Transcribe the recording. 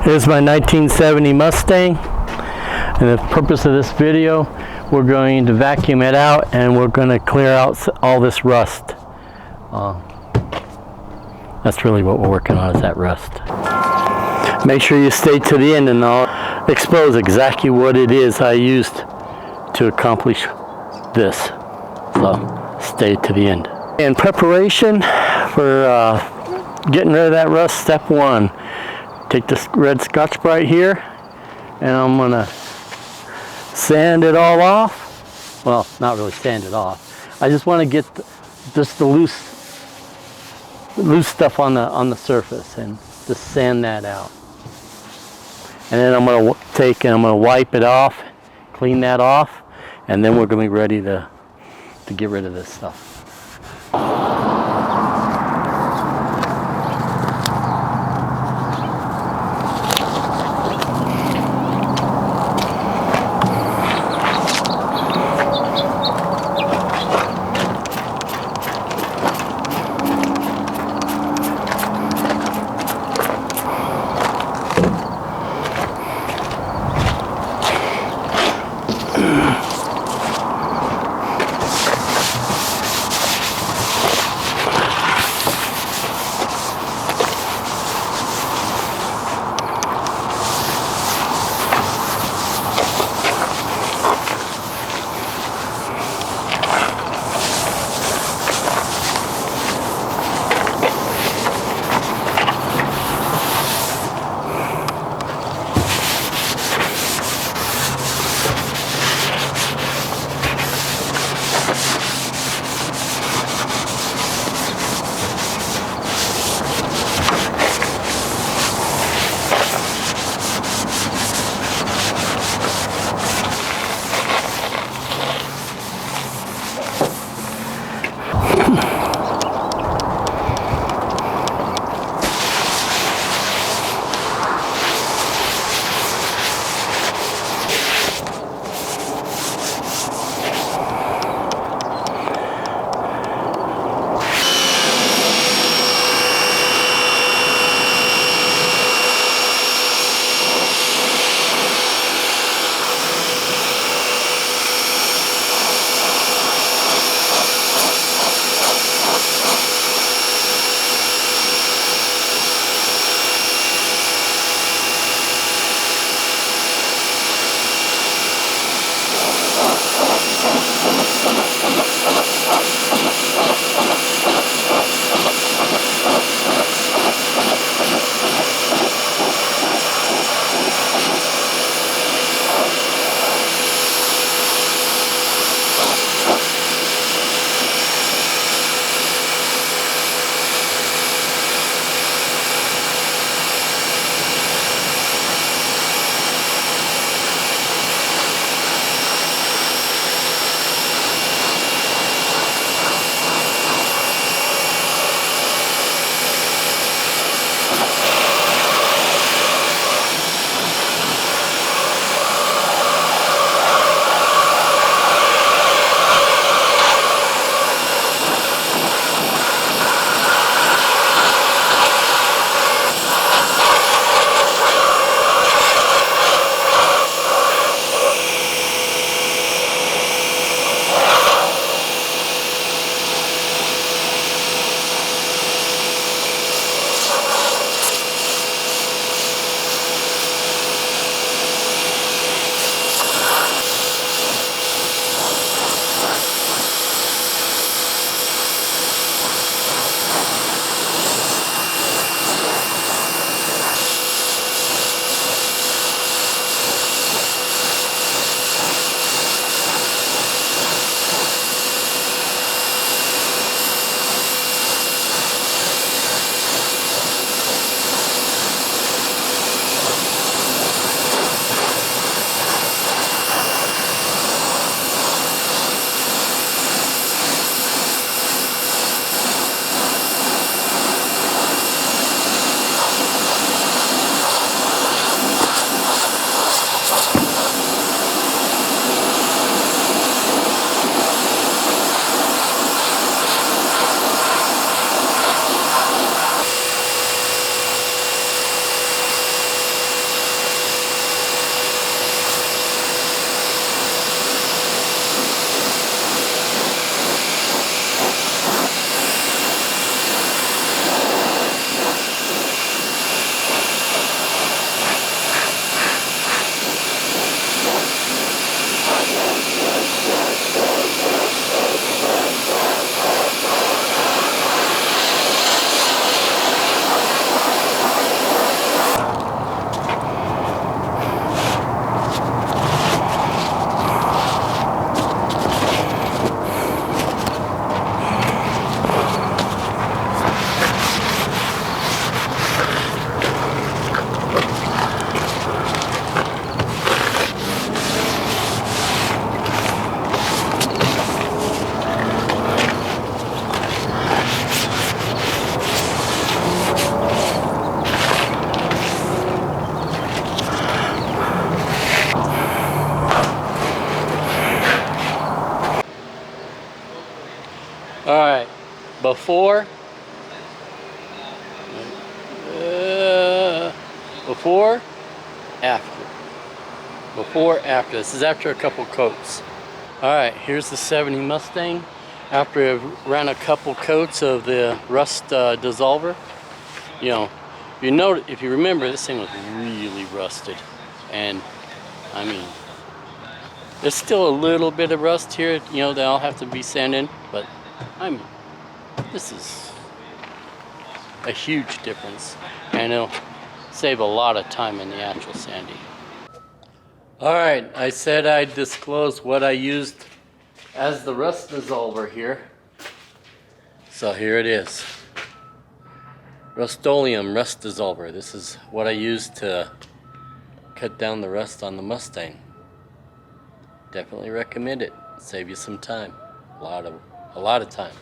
Here's my 1970 Mustang, and the purpose of this video, we're going to vacuum it out and we're going to clear out all this rust. That's really what we're working on, is that rust. Make sure you stay to the end and I'll expose exactly what it is I used to accomplish this. So stay to the end. In preparation for getting rid of that rust, step one, take this red Scotch-Brite here and I'm going to sand it all off. Well, not really sand it off. I just want to get just the loose stuff on the surface and just sand that out. And then I'm going to take and I'm going to wipe it off, clean that off, and then we're going to be ready to get rid of this stuff. before, after. Before, after. This is after a couple coats. Alright, here's the 70 Mustang. After I've ran a couple coats of the rust dissolver. You know, if you remember, this thing was really rusted. And, I mean, there's still a little bit of rust here, you know, they'll have to be sanded. But, I mean, this is a huge difference. And it'll save a lot of time in the actual sanding. Alright, I said I'd disclose what I used as the rust dissolver here. So here it is. Rust-Oleum rust dissolver. This is what I used to cut down the rust on the Mustang. Definitely recommend it. Save you some time. A lot of time.